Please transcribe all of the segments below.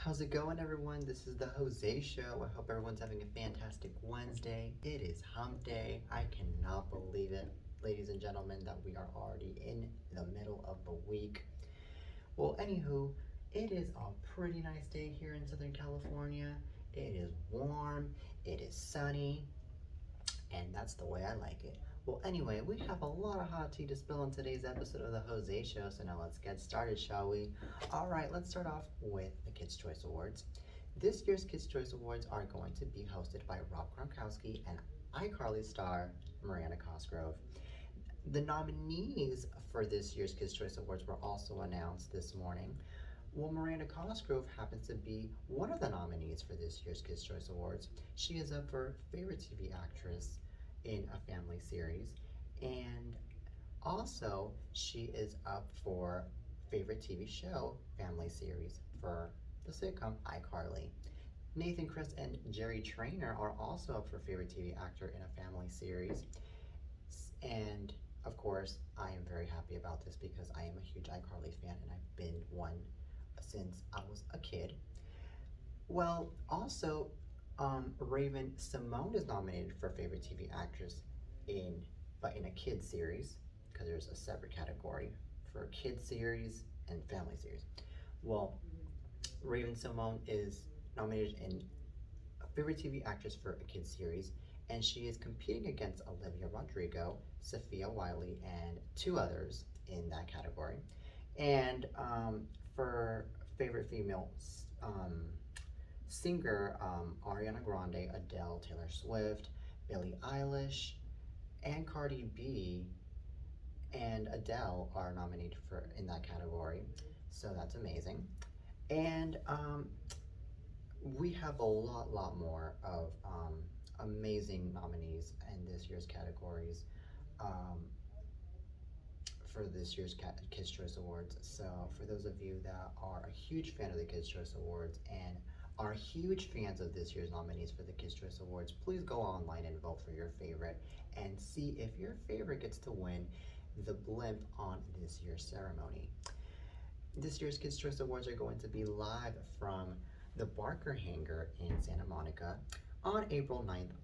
How's it going, everyone? This is the Jose Show. I hope everyone's having a fantastic Wednesday. It is hump day. I cannot believe it, ladies and gentlemen, that we are already in the middle of the week. Well, anywho, it is a pretty nice day here in Southern California. It is warm, it is sunny, and that's the way I like it. Well, anyway, we have a lot of hot tea to spill in today's episode of the Jose Show, so now let's get started, shall we? All right, let's start off with the Kids' Choice Awards. This year's Kids' Choice Awards are going to be hosted by Rob Gronkowski and iCarly star Miranda Cosgrove. The nominees for this year's Kids' Choice Awards were also announced this morning. Well, Miranda Cosgrove happens to be one of the nominees for this year's Kids' Choice Awards. She is up for Favorite TV Actress in a Family Series, and also she is up for Favorite TV Show Family Series for the sitcom iCarly. Nathan Chris and Jerry Trainer are also up for Favorite TV Actor in a Family Series, and of course, I am very happy about this because I am a huge iCarly fan and I've been one since I was a kid. Well, also, Raven Simone is nominated for Favorite TV Actress but in a kids series, because there's a separate category for kids series and family series. Well, Raven Simone is nominated in Favorite TV Actress for a kids series, and she is competing against Olivia Rodrigo, Sophia Wiley, and two others in that category. And for Favorite Female Singer, Ariana Grande, Adele, Taylor Swift, Billie Eilish, and Cardi B and Adele are nominated for in that category, so that's amazing. And we have a lot more of amazing nominees in this year's categories for this year's Kids' Choice Awards. So for those of you that are a huge fan of the Kids' Choice Awards and are huge fans of this year's nominees for the Kids' Choice Awards, please go online and vote for your favorite and see if your favorite gets to win the blimp on this year's ceremony. This year's Kids' Choice Awards are going to be live from the Barker Hangar in Santa Monica on April 9th,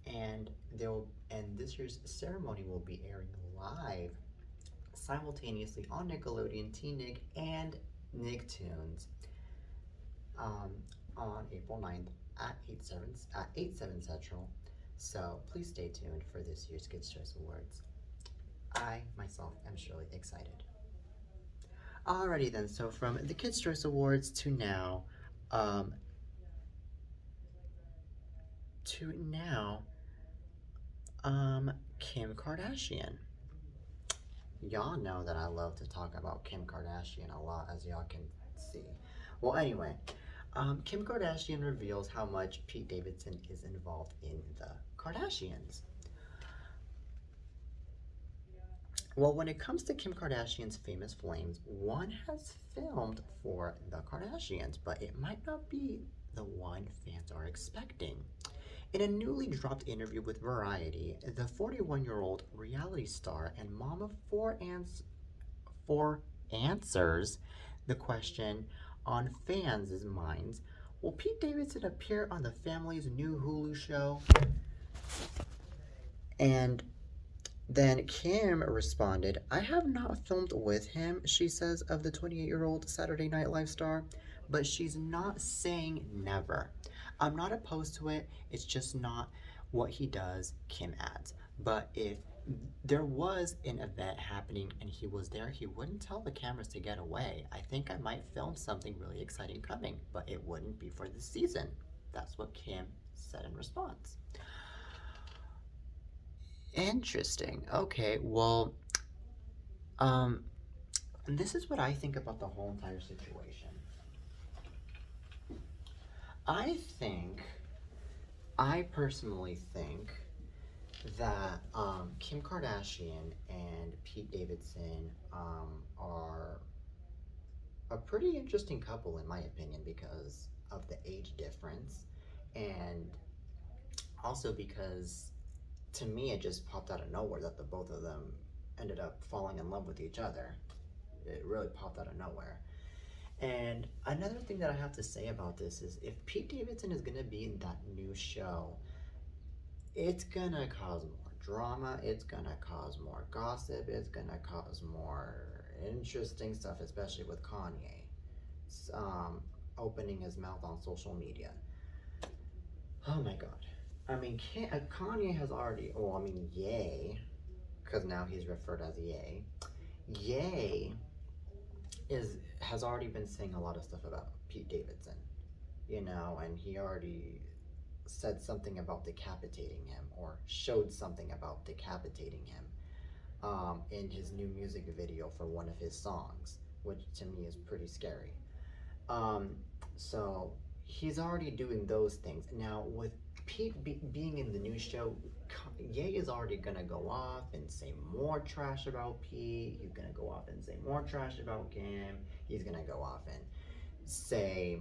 and this year's ceremony will be airing live simultaneously on Nickelodeon, T-Nick, and Nicktoons on April 9th at 8/7 Central. So please stay tuned for this year's Kids' Choice Awards. I, myself, am surely excited. Alrighty then, so from the Kids' Choice Awards to now, Kim Kardashian. Y'all know that I love to talk about Kim Kardashian a lot, as y'all can see. Well, anyway, Kim Kardashian reveals how much Pete Davidson is involved in the Kardashians. Well, when it comes to Kim Kardashian's famous flames, one has filmed for the Kardashians, but it might not be the one fans are expecting. In a newly dropped interview with Variety, the 41-year-old reality star and mom of four answers the question on fans' minds, will Pete Davidson appear on the family's new Hulu show? And then Kim responded, I have not filmed with him, she says of the 28-year-old Saturday Night Live star, but she's not saying never. I'm not opposed to it, it's just not what he does, Kim adds. But if there was an event happening and he was there, he wouldn't tell the cameras to get away. I think I might film something really exciting coming, but it wouldn't be for this season. That's what Kim said in response. Interesting. Okay, well, this is what I think about the whole entire situation. I personally think that Kim Kardashian and Pete Davidson are a pretty interesting couple in my opinion because of the age difference, and also because to me it just popped out of nowhere that the both of them ended up falling in love with each other. It really popped out of nowhere. And another thing that I have to say about this is if Pete Davidson is gonna be in that new show, it's gonna cause more drama, it's gonna cause more gossip, it's gonna cause more interesting stuff, especially with Kanye opening his mouth on social media. Oh my god. I mean, Kanye has already, oh, I mean, Ye, because now he's referred as Ye. Ye has already been saying a lot of stuff about Pete Davidson, and he already said something about decapitating him or showed something about decapitating him in his new music video for one of his songs, which to me is pretty scary. So he's already doing those things. Now, with Pete being in the new show, Ye is already gonna go off and say more trash about Pete. He's gonna go off and say more trash about Kim. He's gonna go off and say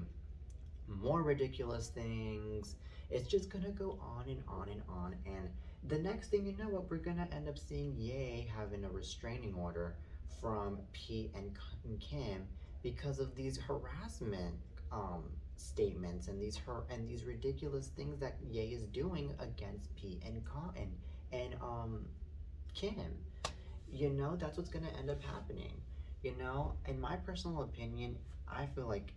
more ridiculous things. It's just gonna go on and on and on. And the next thing you know, what we're gonna end up seeing Ye having a restraining order from Pete and Kim because of these harassment statements and these ridiculous things that Ye is doing against Pete and Kim. That's what's gonna end up happening. In my personal opinion, I feel like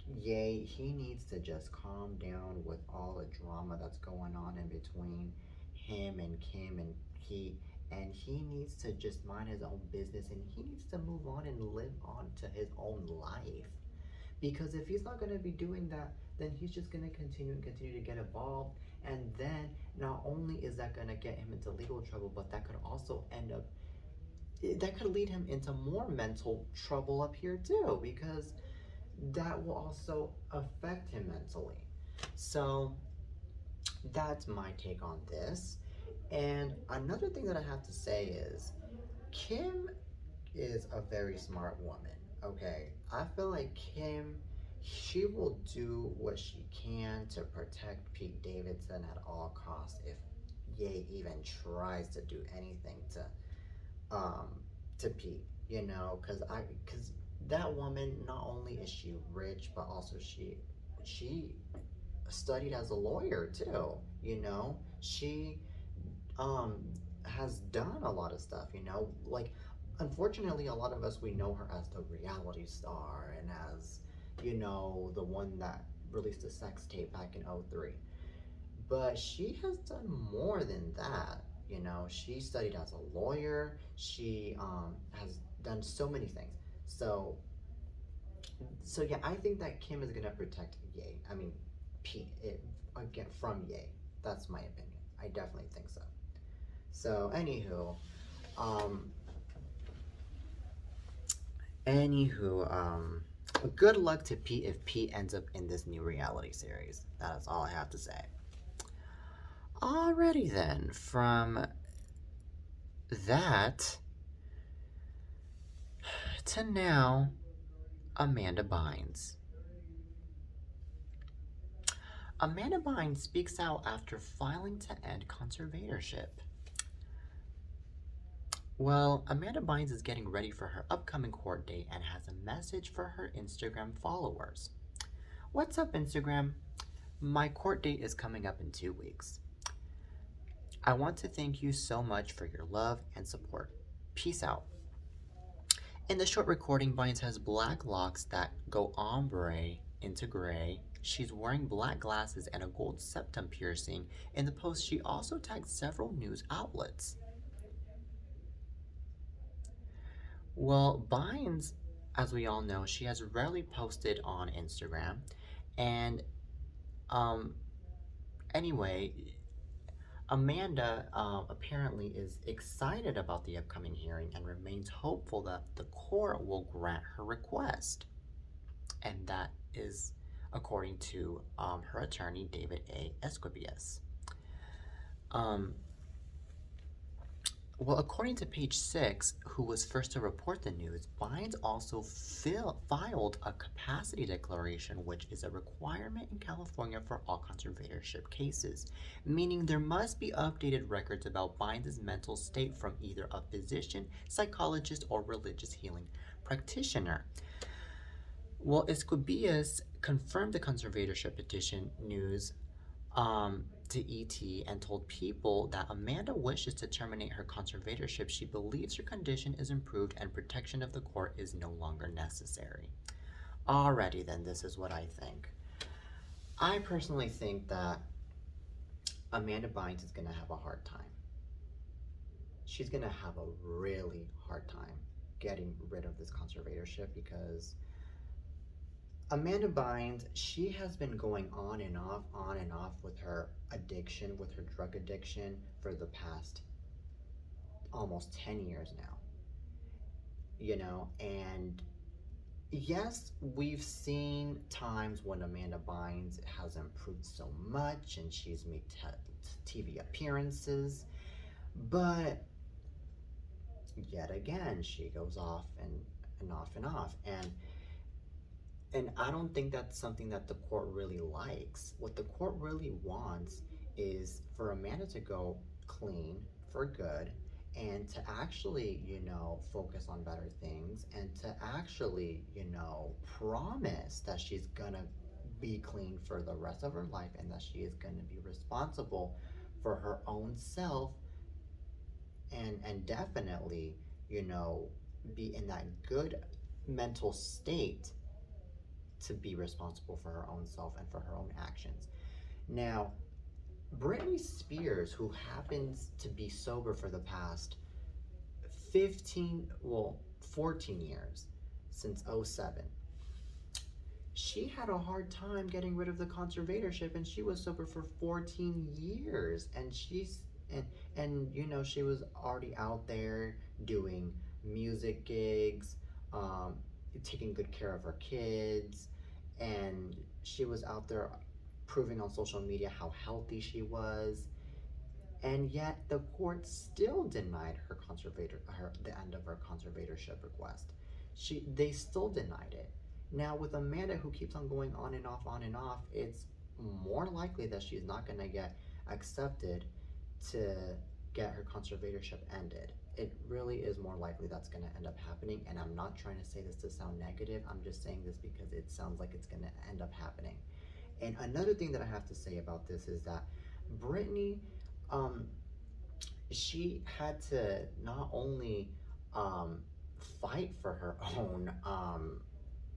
he needs to just calm down with all the drama that's going on in between him and Kim and Pete, and he needs to just mind his own business, and he needs to move on and live on to his own life. Because if he's not going to be doing that, then he's just going to continue to get involved, and then not only is that going to get him into legal trouble, but that could also that could lead him into more mental trouble up here too, because that will also affect him mentally. So that's my take on this. And another thing that I have to say is Kim is a very smart woman, okay? I feel like she will do what she can to protect Pete Davidson at all costs if Ye even tries to do anything to Pete, because that woman, not only is she rich, but also she studied as a lawyer too. She has done a lot of stuff. Like, unfortunately, a lot of us, we know her as the reality star and as the one that released a sex tape back in '03. But she has done more than that. She studied as a lawyer. She has done so many things. So yeah, I think that Kim is gonna protect Ye. I mean, Pete, again, from Ye. That's my opinion. I definitely think so. So um, good luck to Pete if Pete ends up in this new reality series. That is all I have to say. Alrighty then, from that to now, Amanda Bynes. Amanda Bynes speaks out after filing to end conservatorship. Well, Amanda Bynes is getting ready for her upcoming court date and has a message for her Instagram followers. What's up, Instagram? My court date is coming up in 2 weeks. I want to thank you so much for your love and support. Peace out. In the short recording, Bynes has black locks that go ombre into gray. She's wearing black glasses and a gold septum piercing. In the post, she also tagged several news outlets. Well, Bynes, as we all know, she has rarely posted on Instagram. And anyway, Amanda apparently is excited about the upcoming hearing and remains hopeful that the court will grant her request. And that is according to her attorney, David A. Esquibias. Well, according to Page 6, who was first to report the news, Bynes also filed a capacity declaration, which is a requirement in California for all conservatorship cases, meaning there must be updated records about Bynes' mental state from either a physician, psychologist, or religious healing practitioner. Well, Escobillas confirmed the conservatorship petition news to ET and told People that Amanda wishes to terminate her conservatorship. She believes her condition is improved and protection of the court is no longer necessary. Alrighty then, this is what I think. I personally think that Amanda Bynes is going to have a hard time. She's going to have a really hard time getting rid of this conservatorship because Amanda Bynes, she has been going on and off with her addiction, with her drug addiction for the past almost 10 years now. You know, and yes, we've seen times when Amanda Bynes has improved so much and she's made TV appearances, but yet again, she goes off and off and off. And I don't think that's something that the court really likes. What the court really wants is for Amanda to go clean for good and to actually, focus on better things and to actually, promise that she's gonna be clean for the rest of her life and that she is gonna be responsible for her own self and definitely, be in that good mental state to be responsible for her own self and for her own actions. Now, Britney Spears, who happens to be sober for the past 14 years, since '07, she had a hard time getting rid of the conservatorship and she was sober for 14 years and she was already out there doing music gigs, taking good care of her kids, and she was out there proving on social media how healthy she was, and yet the court still denied the end of her conservatorship request. They still denied it. Now with Amanda, who keeps on going on and off, it's more likely that she's not going to get accepted to get her conservatorship ended. It really is more likely that's going to end up happening, and I'm not trying to say this to sound negative. I'm just saying this because it sounds like it's going to end up happening. And another thing that I have to say about this is that Britney, she had to not only fight for her own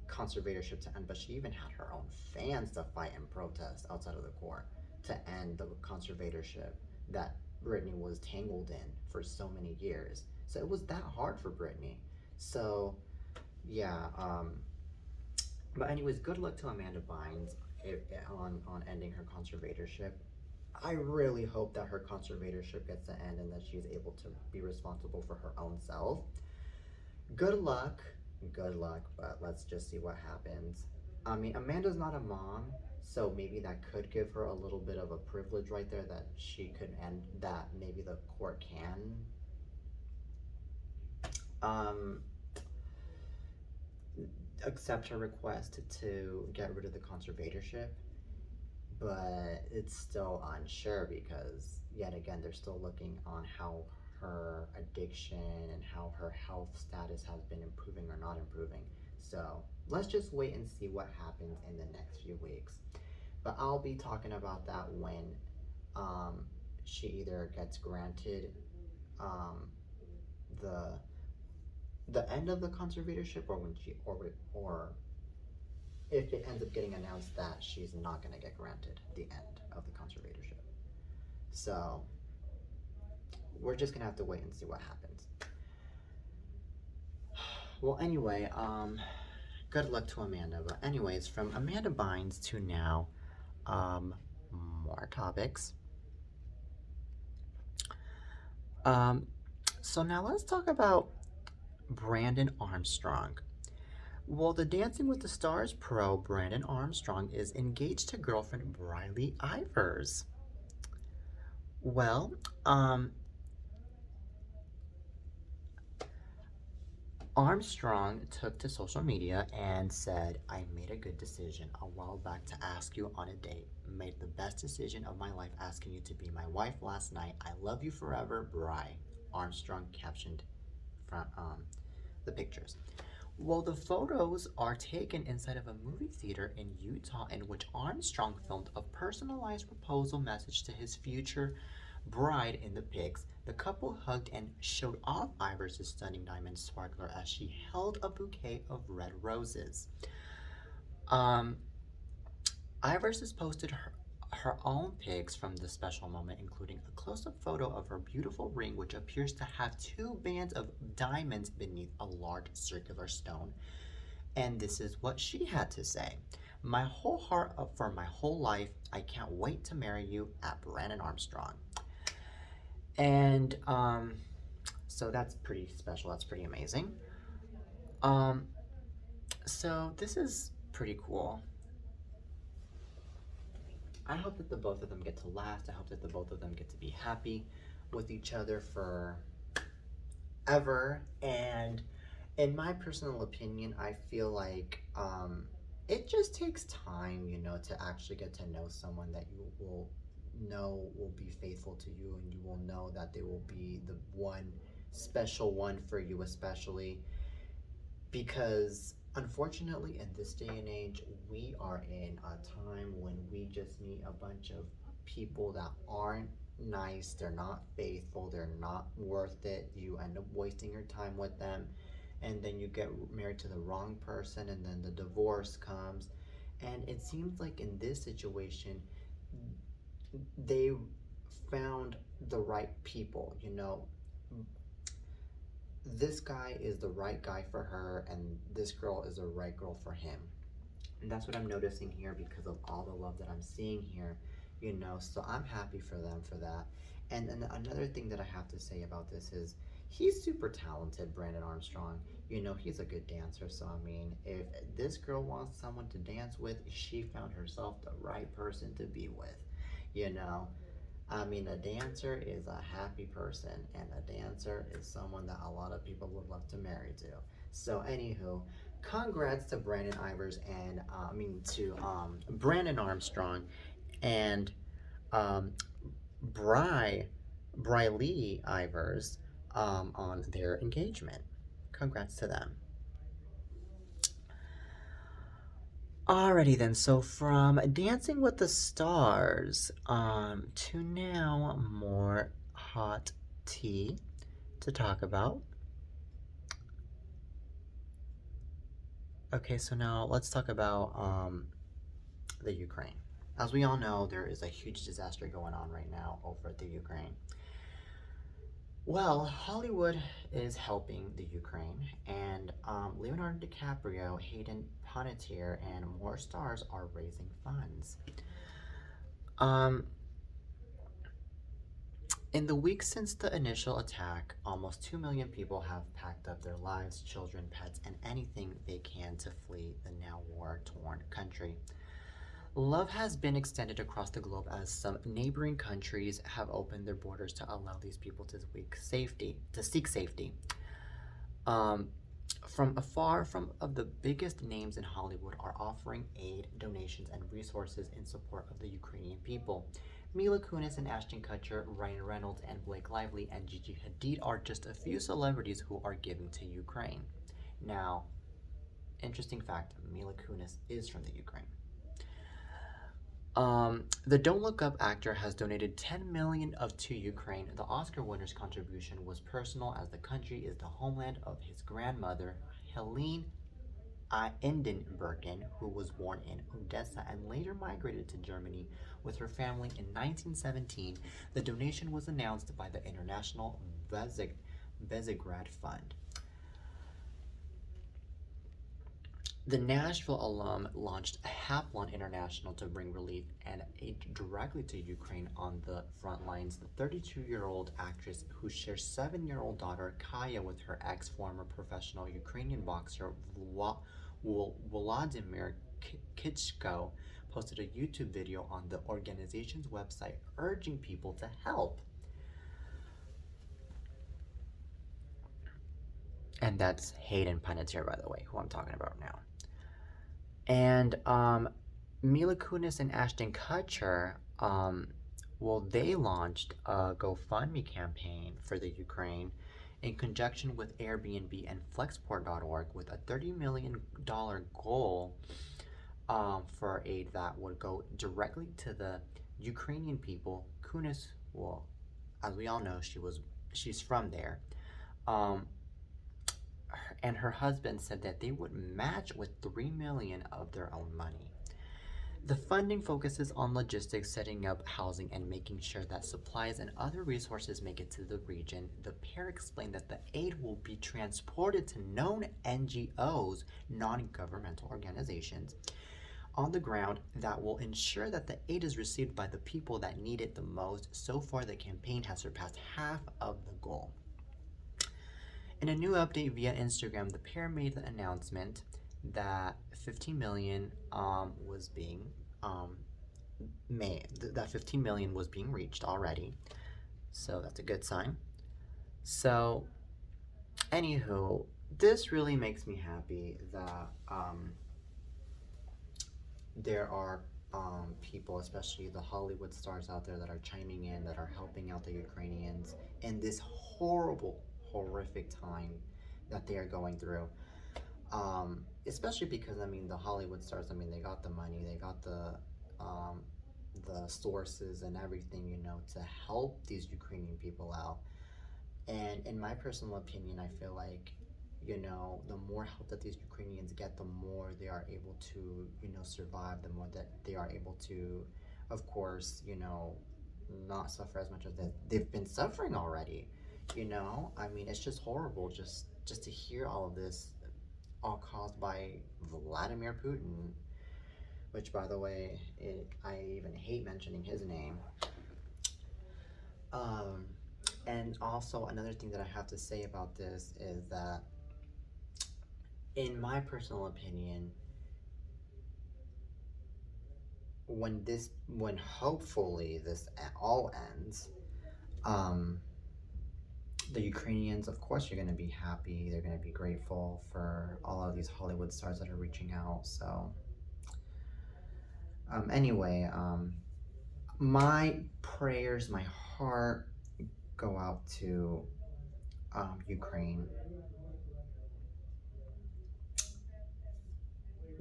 conservatorship to end, but she even had her own fans to fight and protest outside of the court to end the conservatorship that Britney was tangled in for so many years. So it was that hard for Britney. So yeah, but anyways, good luck to Amanda Bynes on ending her conservatorship. I really hope that her conservatorship gets to end and that she's able to be responsible for her own self. Good luck, but let's just see what happens. I mean, Amanda's not a mom, so maybe that could give her a little bit of a privilege right there that she could end, that maybe the court can accept her request to get rid of the conservatorship, but it's still unsure because yet again they're still looking on how her addiction and how her health status has been improving or not improving. So let's just wait and see what happens in the next few weeks. But I'll be talking about that when she either gets granted the end of the conservatorship, or when she or if it ends up getting announced that she's not going to get granted the end of the conservatorship. So we're just going to have to wait and see what happens. Well, anyway, good luck to Amanda. But anyways, from Amanda Bynes to now, more topics. So now let's talk about Brandon Armstrong. Well, the Dancing with the Stars pro Brandon Armstrong is engaged to girlfriend Briley Ivers. Well, Armstrong took to social media and said, "I made a good decision a while back to ask you on a date. Made the best decision of my life asking you to be my wife last night. I love you forever, Bri." Armstrong captioned from the pictures. Well, the photos are taken inside of a movie theater in Utah in which Armstrong filmed a personalized proposal message to his future bride in the pics. The couple hugged and showed off Iver's stunning diamond sparkler as she held a bouquet of red roses. Um, Ivers has posted her own pics from this special moment, including a close-up photo of her beautiful ring, which appears to have two bands of diamonds beneath a large circular stone. And this is what she had to say. My whole heart up for my whole life. I can't wait to marry you at Brandon Armstrong. And so that's pretty special. That's pretty amazing. Um, so this is pretty cool. I hope that the both of them get to last. I hope that the both of them get to be happy with each other forever. And in my personal opinion, I feel like it just takes time, you know, to actually get to know someone that you will know will be faithful to you, and you will know that they will be the one special one for you, especially because unfortunately in this day and age we are in a time when we just meet a bunch of people that aren't nice, they're not faithful, they're not worth it. You end up wasting your time with them, and then you get married to the wrong person, and then the divorce comes. And it seems like in this situation they found the right people, you know. This guy is the right guy for her, and this girl is the right girl for him. And that's what I'm noticing here because of all the love that I'm seeing here, you know. So I'm happy for them for that. And another thing that I have to say about this is he's super talented, Brandon Armstrong. You know, he's a good dancer. So, I mean, if this girl wants someone to dance with, she found herself the right person to be with, you know. I mean, a dancer is a happy person, and a dancer is someone that a lot of people would love to marry to. So, anywho, congrats to Brandon Ivers and Brandon Armstrong and um, Briley Ivers on their engagement. Congrats to them. Alrighty then, so from Dancing with the Stars to now more hot tea to talk about. Okay, so now let's talk about the Ukraine. As we all know, there is a huge disaster going on right now over the Ukraine. Well, Hollywood is helping the Ukraine, and Leonardo DiCaprio, Hayden Panettiere, and more stars are raising funds. In the weeks since the initial attack, almost 2 million people have packed up their lives, children, pets, and anything they can to flee the now war-torn country. Love has been extended across the globe as some neighboring countries have opened their borders to allow these people to seek safety. From afar, from of the biggest names in Hollywood are offering aid, donations, and resources in support of the Ukrainian people. Mila Kunis and Ashton Kutcher, Ryan Reynolds, and Blake Lively and Gigi Hadid are just a few celebrities who are giving to Ukraine. Now, interesting fact, Mila Kunis is from the Ukraine. The Don't Look Up actor has donated $10 million to Ukraine. The Oscar winner's contribution was personal, as the country is the homeland of his grandmother, Helene Endenbergen, who was born in Odessa and later migrated to Germany with her family in 1917. The donation was announced by the International Visegrad Fund. The Nashville alum launched Haplon International to bring relief and aid directly to Ukraine on the front lines. The 32-year-old actress, who shares 7-year-old daughter Kaya with her ex-former professional Ukrainian boxer Volodymyr Klitschko, posted a YouTube video on the organization's website urging people to help. And that's Hayden Panettiere, by the way, who I'm talking about now. And Mila Kunis and Ashton Kutcher, they launched a GoFundMe campaign for the Ukraine, in conjunction with Airbnb and Flexport.org with a $30 million goal for aid that would go directly to the Ukrainian people. Kunis, well, as we all know, she's from there. And her husband said that they would match with $3 million of their own money. The funding focuses on logistics, setting up housing, and making sure that supplies and other resources make it to the region. The pair explained that the aid will be transported to known NGOs, non-governmental organizations, on the ground that will ensure that the aid is received by the people that need it the most. So far, the campaign has surpassed half of the goal. In a new update via Instagram, the pair made the announcement that 15 million was being that 15 million was being reached already. So that's a good sign. So anywho, this really makes me happy that there are people, especially the Hollywood stars out there, that are chiming in, that are helping out the Ukrainians in this horrific time that they are going through. Especially because, I mean, the Hollywood stars, I mean, they got the money, they got the sources and everything, you know, to help these Ukrainian people out. And in my personal opinion, I feel like, you know, the more help that these Ukrainians get, the more they are able to, you know, survive, the more that they are able to, of course, you know, not suffer as much as they've been suffering already. You know, I mean, it's just horrible just to hear all of this, all caused by Vladimir Putin, which, by the way, I even hate mentioning his name. And also, another thing that I have to say about this is that, in my personal opinion, when hopefully this all ends, the Ukrainians, of course, are going to be happy. They're going to be grateful for all of these Hollywood stars that are reaching out. So, anyway, my prayers, my heart go out to Ukraine.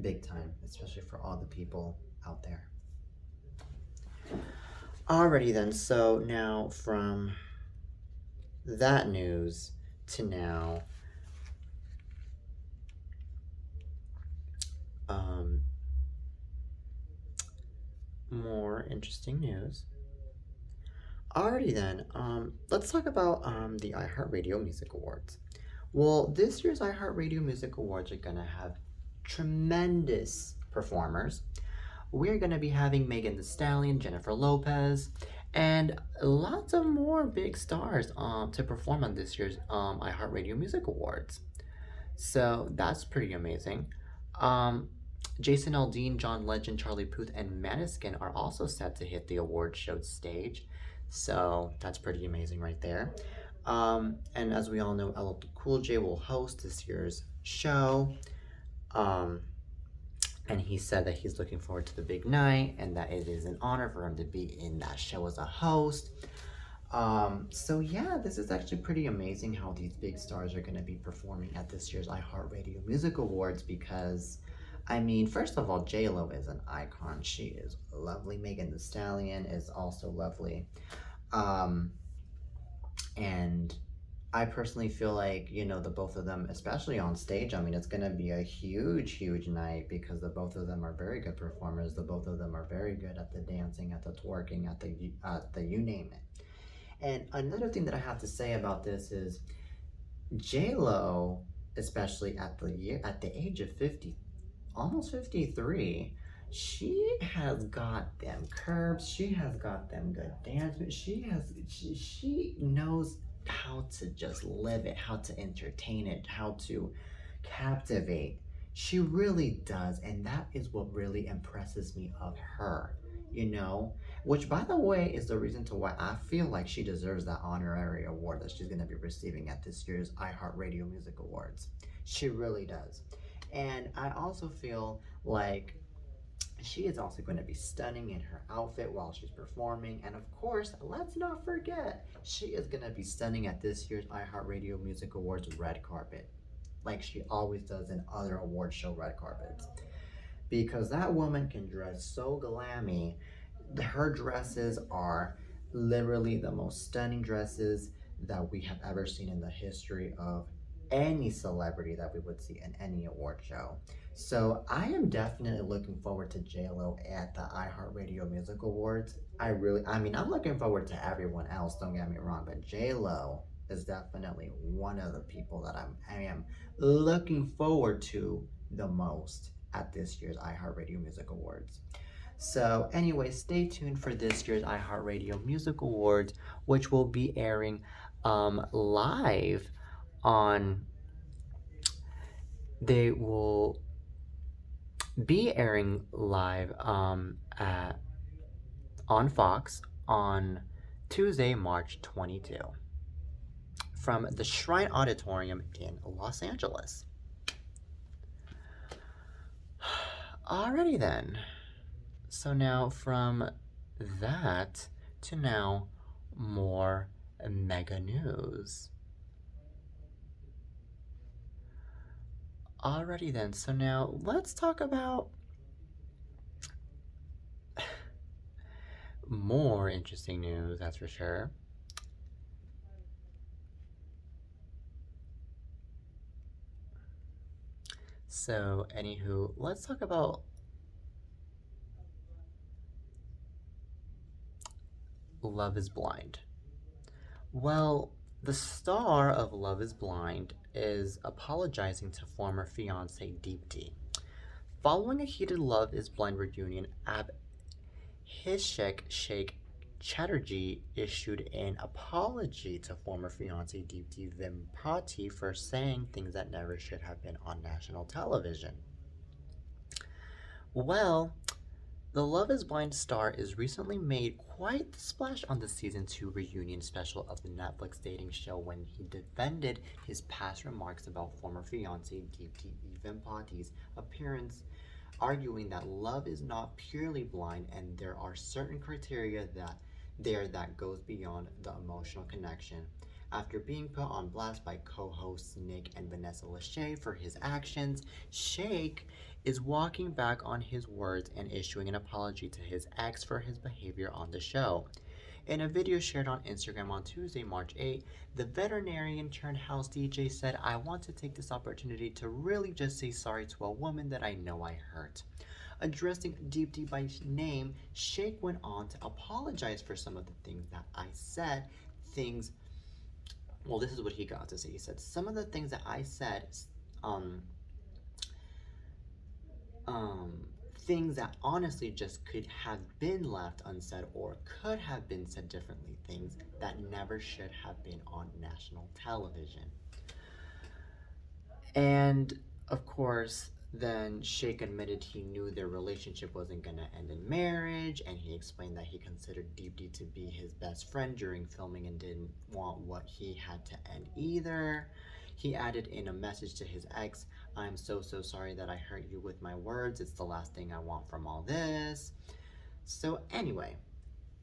Big time, especially for all the people out there. Alrighty then, so now from that news to now, more interesting news. Alrighty then, let's talk about the iHeartRadio Music Awards. Well, this year's iHeartRadio Music Awards are gonna have tremendous performers. We're gonna be having Megan Thee Stallion, Jennifer Lopez, and lots of more big stars to perform on this year's iHeartRadio Music Awards. So that's pretty amazing. Jason Aldean, John Legend, Charlie Puth, and Maneskin are also set to hit the award show stage. So that's pretty amazing right there. And as we all know, LL Cool J will host this year's show. And he said that he's looking forward to the big night and that it is an honor for him to be in that show as a host. So yeah, this is actually pretty amazing how these big stars are going to be performing at this year's iHeartRadio Music Awards because, I mean, first of all, J-Lo is an icon. She is lovely. Megan Thee Stallion is also lovely. And I personally feel like, you know, the both of them, especially on stage, I mean, it's going to be a huge night because the both of them are very good performers. The both of them are very good at the dancing, at the twerking, at the you name it. And another thing that I have to say about this is J-Lo, especially at the age of 50, almost 53, she has got them curves. She has got them good dance. She knows how to just live it, how to entertain it, how to captivate. She really does, and that is what really impresses me of her, you know, which, by the way, is the reason to why I feel like she deserves that honorary award that she's going to be receiving at this year's iHeartRadio Music Awards. She really does. And I also feel like She is also going to be stunning in her outfit while she's performing. And of course, let's not forget, she is going to be stunning at this year's iHeartRadio Music Awards red carpet, like she always does in other award show red carpets. Because that woman can dress so glammy. Her dresses are literally the most stunning dresses that we have ever seen in the history of any celebrity that we would see in any award show. So I am definitely looking forward to JLo at the iHeartRadio Music Awards. I mean, I'm looking forward to everyone else. Don't get me wrong, but JLo is definitely one of the people that I am looking forward to the most at this year's iHeartRadio Music Awards. So, anyway, stay tuned for this year's iHeartRadio Music Awards, which will be airing live on. They will be airing live on Fox on Tuesday, March 22, from the Shrine Auditorium in Los Angeles. Alrighty then. So now from that to now more mega news. Alrighty then, so now let's talk about more interesting news, that's for sure. So, anywho, let's talk about Love is Blind. Well, the star of Love is Blind is apologizing to former fiance Deepti. Following a heated Love is Blind reunion, Abhishek Sheikh Chatterjee issued an apology to former fiance Deepti Vimpati for saying things that never should have been on national television. Well, the Love is Blind star is recently made quite the splash on the season 2 reunion special of the Netflix dating show when he defended his past remarks about former fiancée Deepti Vimpati's appearance, arguing that love is not purely blind and there are certain criteria that goes beyond the emotional connection. After being put on blast by co-hosts Nick and Vanessa Lachey for his actions, Shake is walking back on his words and issuing an apology to his ex for his behavior on the show. In a video shared on Instagram on Tuesday, March 8, the veterinarian turned house DJ said, "I want to take this opportunity to really just say sorry to a woman that I know I hurt." Addressing Deepti by name, Shake went on to apologize for some of the things that I said. Well, this is what he got to say. He said, "Some of the things that I said, things that honestly just could have been left unsaid or could have been said differently, things that never should have been on national television." And of course, then Shake admitted he knew their relationship wasn't going to end in marriage, and he explained that he considered Deepti to be his best friend during filming and didn't want what he had to end either. He added in a message to his ex, "I'm so sorry that I hurt you with my words. It's the last thing I want from all this." So anyway,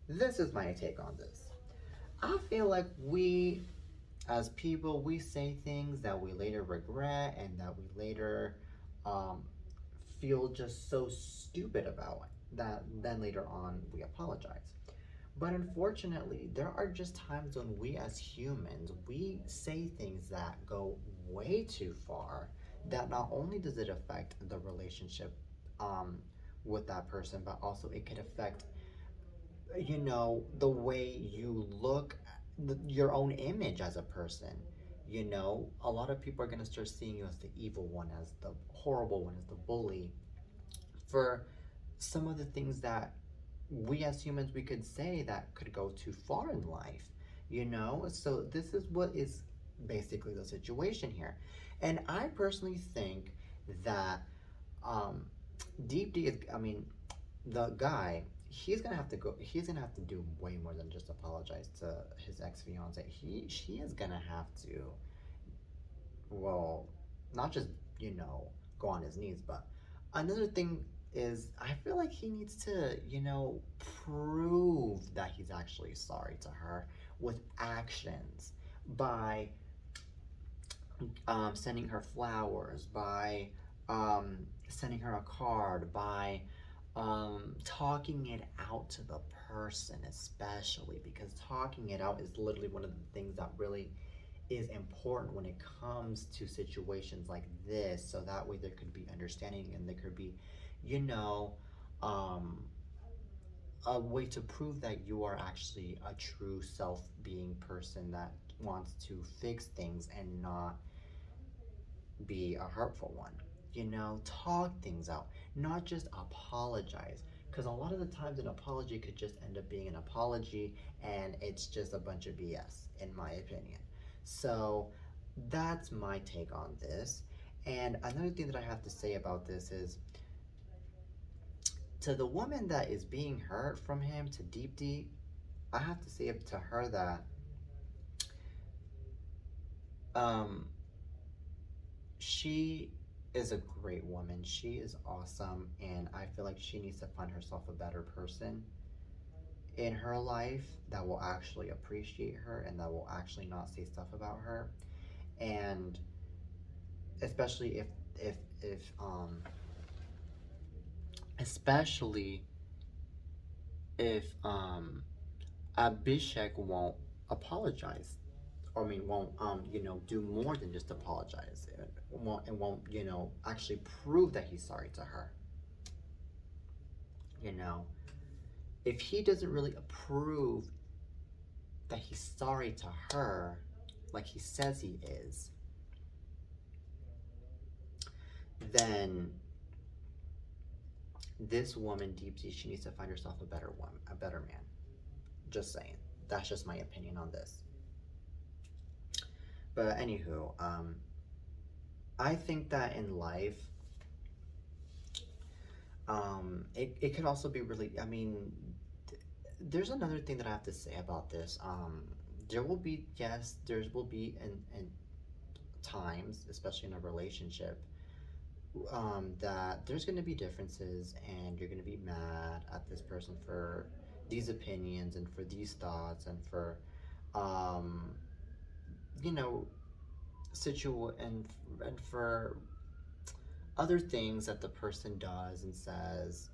this is my take on this. I feel like we, as people, we say things that we later regret and that we later feel just so stupid about, that then later on we apologize. But unfortunately, there are just times when we as humans, we say things that go way too far, that not only does it affect the relationship with that person, but also it could affect, the way you look, your own image as a person. A lot of people are going to start seeing you as the evil one, as the horrible one, as the bully, for some of the things that we as humans we could say that could go too far in life. So this is what is basically the situation here. And I personally think that Deep D is, I mean, the guy, he's gonna have to do way more than just apologize to his ex-fiance. She is gonna have to, well, not just, go on his knees, but another thing is I feel like he needs to, prove that he's actually sorry to her with actions by sending her flowers, by sending her a card, by talking it out to the person, especially because talking it out is literally one of the things that really is important when it comes to situations like this. So that way there could be understanding and there could be, you know, um, a way to prove that you are actually a true self being person that wants to fix things and not be a hurtful one. Talk things out, not just apologize. Because a lot of the times, an apology could just end up being an apology and it's just a bunch of BS, in my opinion. So, that's my take on this. And another thing that I have to say about this is to the woman that is being hurt from him, to Deep Deep, I have to say to her that um, she is a great woman. She is awesome, and I feel like she needs to find herself a better person in her life that will actually appreciate her and that will actually not say stuff about her. And especially if especially if Abhishek won't apologize, or I mean won't do more than just apologize, and won't actually prove that he's sorry to her. you know if he doesn't really approve that he's sorry to her like he says he is, then this woman, Deepsy, she needs to find herself a better one, a better man. Just saying. That's just my opinion on this. But anywho, I think that in life, it could also be really, I mean, there's another thing that I have to say about this. There will be, yes, there will be in times, especially in a relationship, that there's going to be differences and you're going to be mad at this person for these opinions and for these thoughts and for, um, you know, and for other things that the person does and says,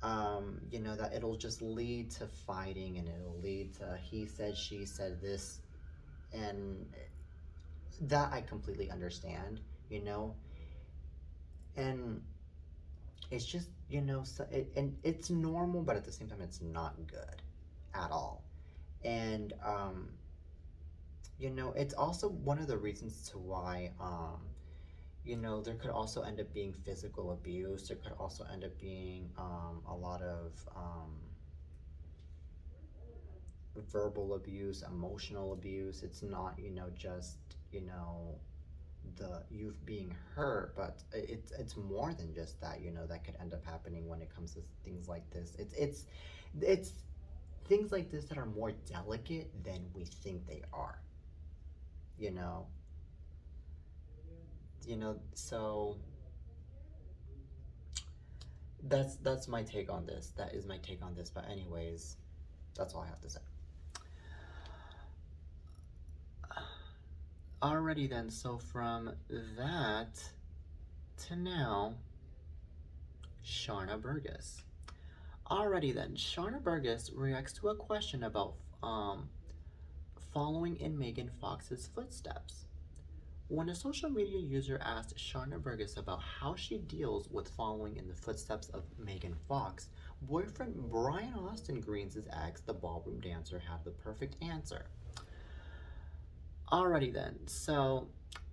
that it'll just lead to fighting and it'll lead to he said, she said this, and that I completely understand, and it's just, and it's normal, but at the same time, it's not good at all. And, it's also one of the reasons to why, there could also end up being physical abuse. There could also end up being a lot of verbal abuse, emotional abuse. It's not, just, you know, the you being hurt, but it's more than just that. That could end up happening when it comes to things like this. It's things like this that are more delicate than we think they are. You know, so that's my take on this. That is my take on this. But anyways, that's all I have to say. Alrighty then, so from that to now, Sharna Burgess. Alrighty then, Sharna Burgess reacts to a question about following in Megan Fox's footsteps. When a social media user asked Sharna Burgess about how she deals with following in the footsteps of Megan Fox, boyfriend Brian Austin Green's ex, the ballroom dancer, had the perfect answer. Alrighty then, so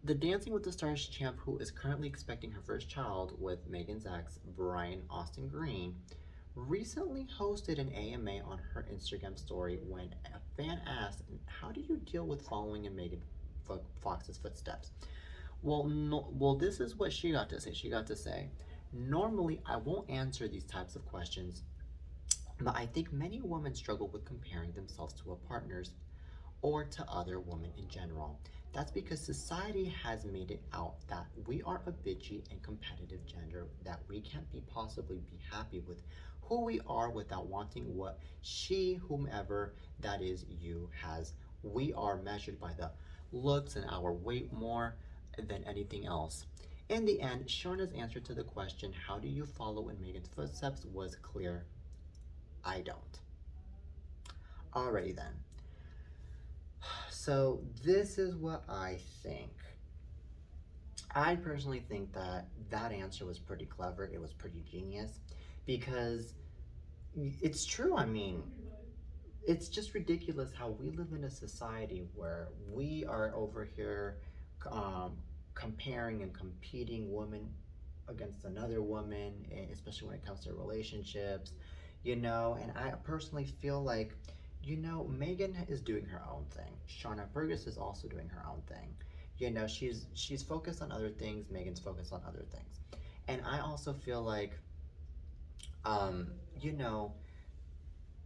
the Dancing with the Stars champ, who is currently expecting her first child with Megan's ex, Brian Austin Green, recently hosted an AMA on her Instagram story when a fan asked, how do you deal with following in Megan Fox's footsteps? Well, this is what she got to say. She got to say, normally I won't answer these types of questions, but I think many women struggle with comparing themselves to a partner's or to other women in general. That's because society has made it out that we are a bitchy and competitive gender, that we can't be possibly be happy with who we are without wanting what she, whomever that is you, has. We are measured by the looks and our weight more than anything else. In the end, Sharna's answer to the question, how do you follow in Megan's footsteps, was clear. I don't. Alrighty then. So this is what I think. I personally think that that answer was pretty clever. It was pretty genius because it's true. I mean, it's just ridiculous how we live in a society where we are over here um, comparing and competing women against another woman, especially when it comes to relationships, and I personally feel like, Megan is doing her own thing. Shauna Burgess is also doing her own thing. She's focused on other things. Megan's focused on other things. And I also feel like, um, you know,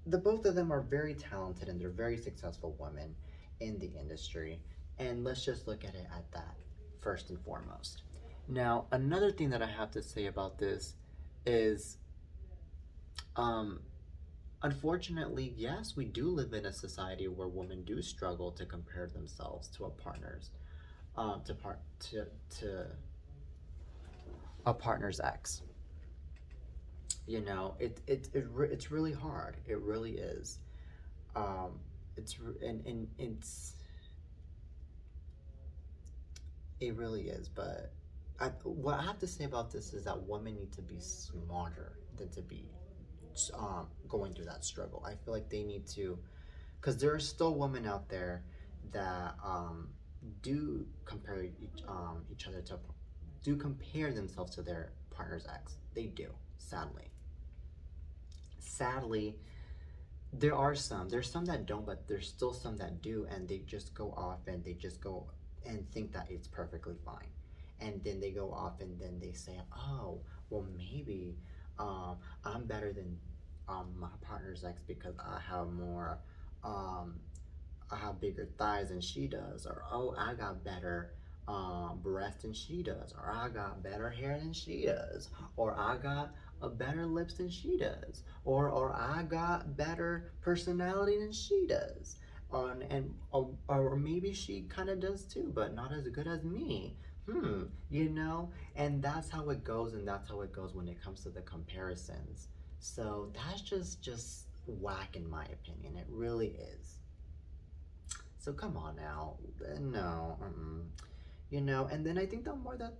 the both of them are very talented and they're very successful women in the industry. And let's just look at it at that first and foremost. Now, another thing that I have to say about this is, um, unfortunately, yes, we do live in a society where women do struggle to compare themselves to a partner's, to a partner's ex. It's really hard. It really is. Um, it's it really is. But what I have to say about this is that women need to be smarter than to be going through that struggle. I feel like they need to, because there are still women out there that do compare each other to, do compare themselves to their partner's ex. They do, sadly. Sadly, there's some that don't, but there's still some that do, and they just go off and they just go and think that it's perfectly fine. And then they go off and then they say, oh, well, maybe I'm better than my partner's ex because um, I have bigger thighs than she does, or oh, I got better breasts than she does, or I got better hair than she does, or I got a better lips than she does, or I got better personality than she does, or maybe she kind of does too, but not as good as me. And that's how it goes, and that's how it goes when it comes to the comparisons. So that's just whack in my opinion. It really is. So come on now, no, and then I think the more that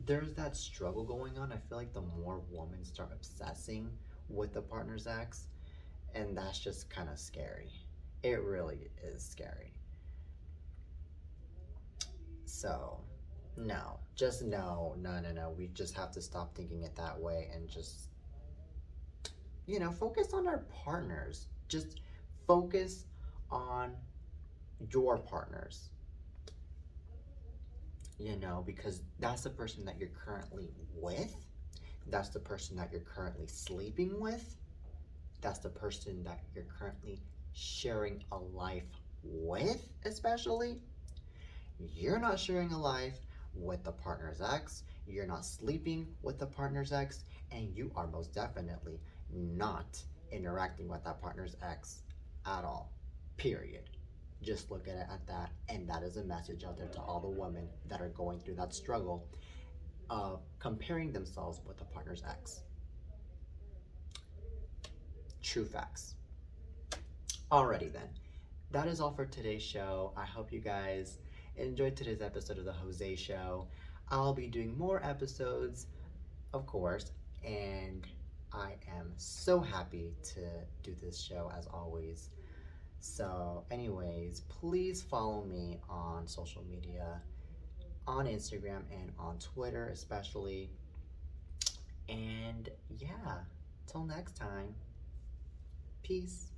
there's that struggle going on, I feel like the more women start obsessing with the partner's ex, and that's just kind of scary. It really is scary. So, no, just no, no, no, no. We just have to stop thinking it that way and just, focus on our partners. Just focus on your partners, because that's the person that you're currently with. That's the person that you're currently sleeping with. That's the person that you're currently sharing a life with, especially. You're not sharing a life with the partner's ex. You're not sleeping with the partner's ex. And you are most definitely not interacting with that partner's ex at all. Period. Just look at it at that. And that is a message out there to all the women that are going through that struggle of comparing themselves with the partner's ex. True facts. Alrighty then. That is all for today's show. I hope you guys enjoyed today's episode of the Jose Show. I'll be doing more episodes, of course, and I am so happy to do this show as always. So, anyways, please follow me on social media, on Instagram and on Twitter, especially. And yeah, till next time, peace.